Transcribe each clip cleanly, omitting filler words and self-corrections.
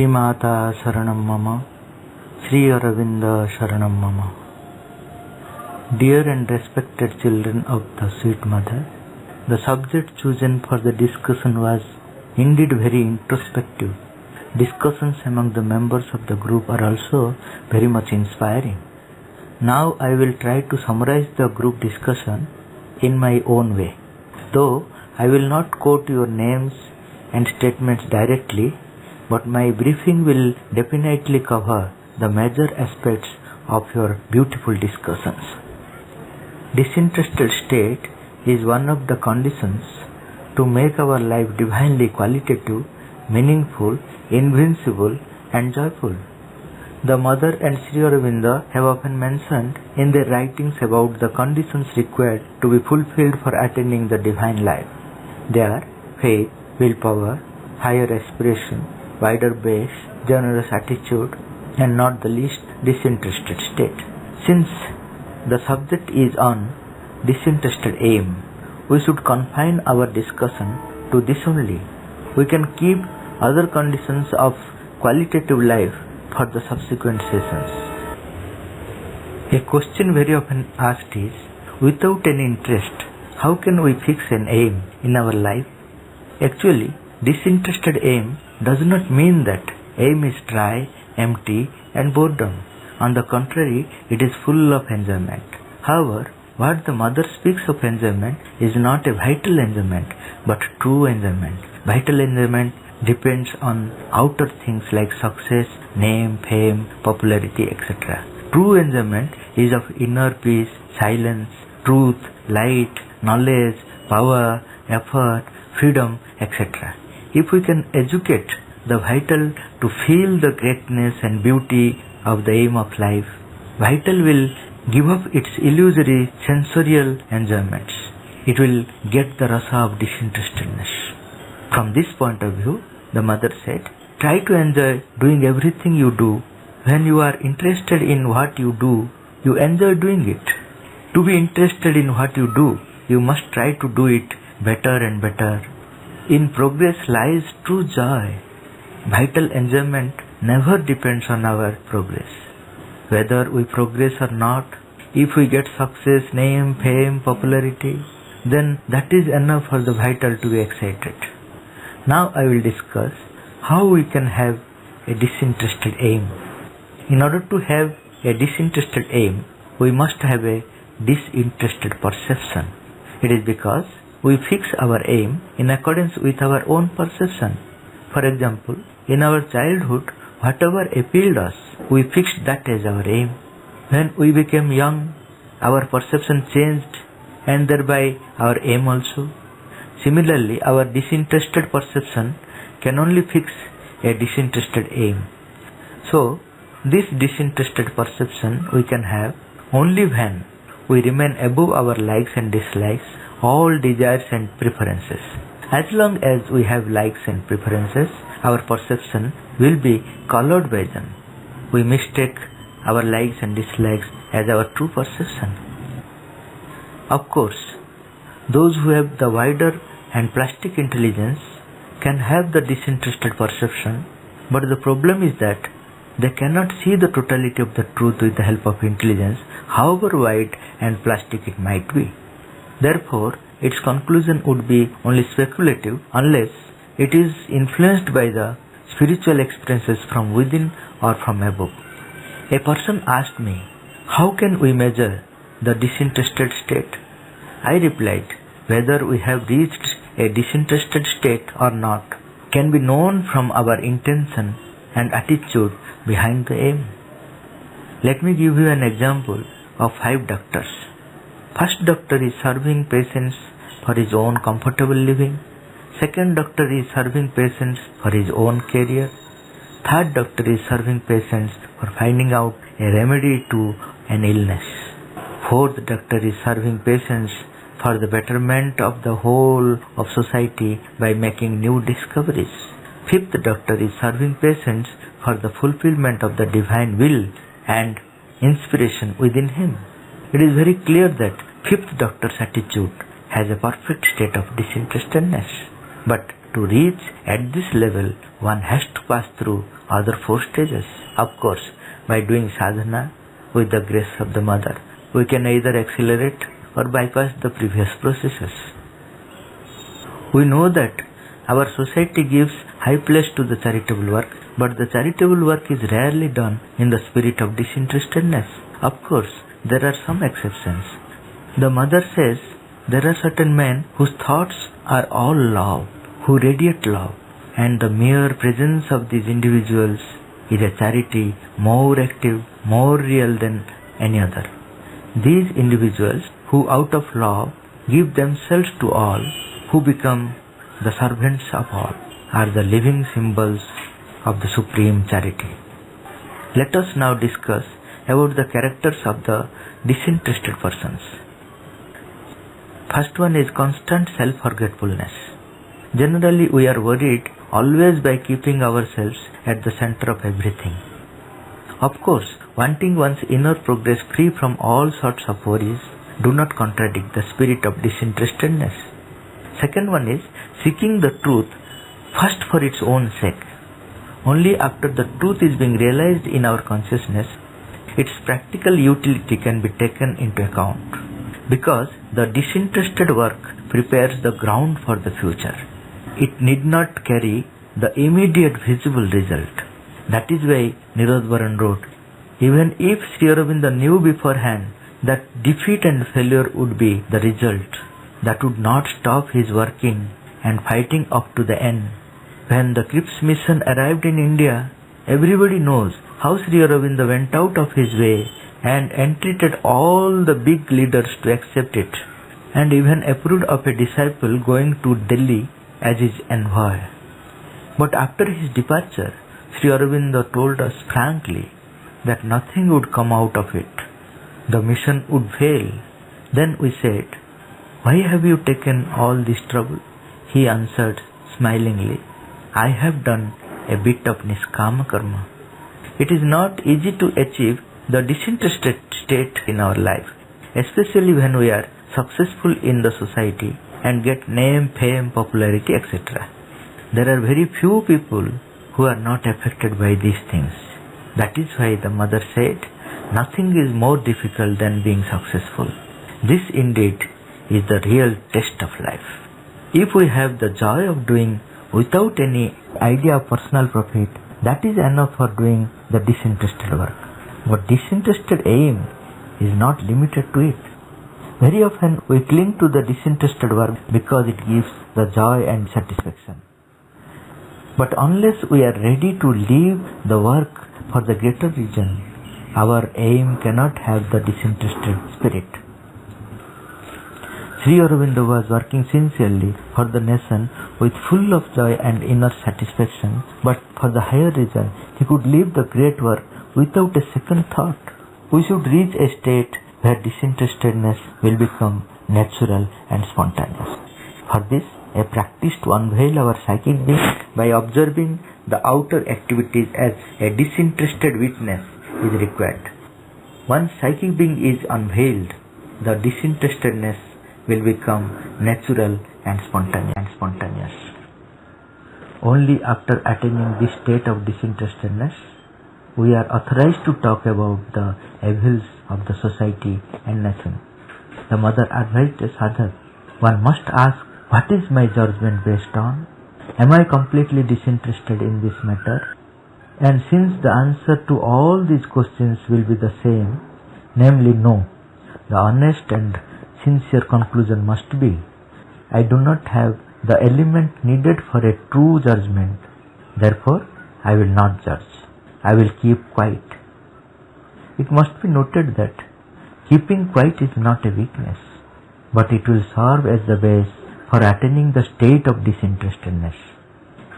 Mata Sharanam Mama, Sri Aurobindo Sharanam Mama. Dear and respected children of the sweet mother, the subject chosen for the discussion was indeed very introspective. Discussions among the members of the group are also very much inspiring. Now I will try to summarize the group discussion in my own way. Though I will not quote your names and statements directly, but my briefing will definitely cover the major aspects of your beautiful discussions. Disinterested state is one of the conditions to make our life divinely qualitative, meaningful, invincible and joyful. The Mother and Sri Aurobindo have often mentioned in their writings about the conditions required to be fulfilled for attaining the divine life. They are faith, willpower, higher aspiration, wider base, generous attitude, and not the least disinterested state. Since the subject is on disinterested aim, we should confine our discussion to this only. We can keep other conditions of qualitative life for the subsequent sessions. A question very often asked is, without any interest, how can we fix an aim in our life? Actually, disinterested aim does not mean that aim is dry, empty and boredom. On the contrary, it is full of enjoyment. However, what the mother speaks of enjoyment is not a vital enjoyment, but true enjoyment. Vital enjoyment depends on outer things like success, name, fame, popularity, etc. True enjoyment is of inner peace, silence, truth, light, knowledge, power, effort, freedom, etc. If we can educate the vital to feel the greatness and beauty of the aim of life, vital will give up its illusory sensorial enjoyments. It will get the rasa of disinterestedness. From this point of view, the mother said, try to enjoy doing everything you do. When you are interested in what you do, you enjoy doing it. To be interested in what you do, you must try to do it better and better. In progress lies true joy. Vital enjoyment never depends on our progress. Whether we progress or not, if we get success, name, fame, popularity, then that is enough for the vital to be excited. Now I will discuss how we can have a disinterested aim. In order to have a disinterested aim, we must have a disinterested perception. It is because we fix our aim in accordance with our own perception. For example, in our childhood, whatever appealed us, we fixed that as our aim. When we became young, our perception changed and thereby our aim also. Similarly, our disinterested perception can only fix a disinterested aim. So, this disinterested perception we can have only when we remain above our likes and dislikes, all desires and preferences. As long as we have likes and preferences, our perception will be colored by them. We mistake our likes and dislikes as our true perception. Of course, those who have the wider and plastic intelligence can have the disinterested perception, but the problem is that they cannot see the totality of the truth with the help of intelligence, however wide and plastic it might be. Therefore, its conclusion would be only speculative unless it is influenced by the spiritual experiences from within or from above. A person asked me, how can we measure the disinterested state? I replied, whether we have reached a disinterested state or not can be known from our intention and attitude behind the aim. Let me give you an example of 5 doctors. First doctor is serving patients for his own comfortable living. Second doctor is serving patients for his own career. Third doctor is serving patients for finding out a remedy to an illness. Fourth doctor is serving patients for the betterment of the whole of society by making new discoveries. Fifth doctor is serving patients for the fulfillment of the divine will and inspiration within him. It is very clear that fifth doctor's attitude has a perfect state of disinterestedness. But to reach at this level, one has to pass through other 4 stages. Of course, by doing sadhana with the grace of the mother, we can either accelerate or bypass the previous processes. We know that our society gives high place to the charitable work, but the charitable work is rarely done in the spirit of disinterestedness. Of course, there are some exceptions. The mother says there are certain men whose thoughts are all love, who radiate love, and the mere presence of these individuals is a charity more active, more real than any other. These individuals who out of love give themselves to all, who become the servants of all, are the living symbols of the supreme charity. Let us now discuss about the characters of the disinterested persons. First one is constant self-forgetfulness. Generally, we are worried always by keeping ourselves at the center of everything. Of course, wanting one's inner progress free from all sorts of worries do not contradict the spirit of disinterestedness. Second one is seeking the truth first for its own sake. Only after the truth is being realized in our consciousness, its practical utility can be taken into account, because the disinterested work prepares the ground for the future. It need not carry the immediate visible result. That is why Nirodvaran wrote, even if Sri Aurobindo knew beforehand that defeat and failure would be the result, that would not stop his working and fighting up to the end. When the Crips mission arrived in India, everybody knows how Sri Aurobindo went out of his way and entreated all the big leaders to accept it, and even approved of a disciple going to Delhi as his envoy. But after his departure, Sri Aurobindo told us frankly that nothing would come out of it. The mission would fail. Then we said, "Why have you taken all this trouble?" He answered smilingly, "I have done a bit of niskama karma." It is not easy to achieve the disinterested state in our life, especially when we are successful in the society and get name, fame, popularity, etc. There are very few people who are not affected by these things. That is why the mother said, nothing is more difficult than being successful. This indeed is the real test of life. If we have the joy of doing without any idea of personal profit, that is enough for doing the disinterested work. But disinterested aim is not limited to it. Very often we cling to the disinterested work because it gives the joy and satisfaction. But unless we are ready to leave the work for the greater reason, our aim cannot have the disinterested spirit. Sri Aurobindo was working sincerely for the nation with full of joy and inner satisfaction, but for the higher reason, he could leave the great work without a second thought. We should reach a state where disinterestedness will become natural and spontaneous. For this, a practice to unveil our psychic being by observing the outer activities as a disinterested witness is required. Once psychic being is unveiled, the disinterestedness will become natural and spontaneous. Only after attaining this state of disinterestedness, we are authorized to talk about the evils of the society and nation. The mother advised a sadhak, one must ask, what is my judgment based on? Am I completely disinterested in this matter? And since the answer to all these questions will be the same, namely no, the honest and sincere conclusion must be, I do not have the element needed for a true judgment, therefore I will not judge. I will keep quiet. It must be noted that keeping quiet is not a weakness, but it will serve as the base for attaining the state of disinterestedness.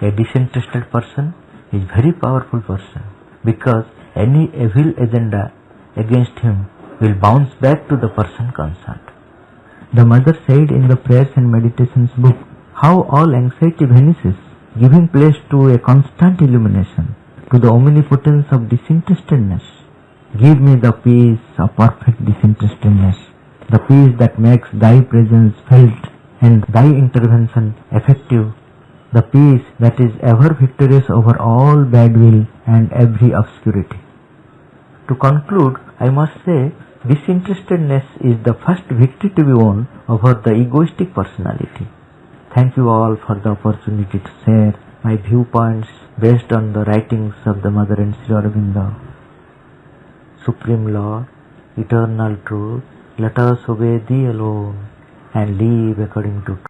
A disinterested person is a very powerful person, because any evil agenda against him will bounce back to the person concerned. The mother said in the Prayers and Meditations book how all anxiety vanishes, giving place to a constant illumination, to the omnipotence of disinterestedness. Give me the peace of perfect disinterestedness, the peace that makes thy presence felt and thy intervention effective the peace that is ever victorious over all bad will and every obscurity. To conclude, I must say, disinterestedness is the first victory to be won over the egoistic personality. Thank you all for the opportunity to share my viewpoints based on the writings of the Mother and Sri Aurobindo. Supreme Lord, eternal truth, let us obey Thee alone and live according to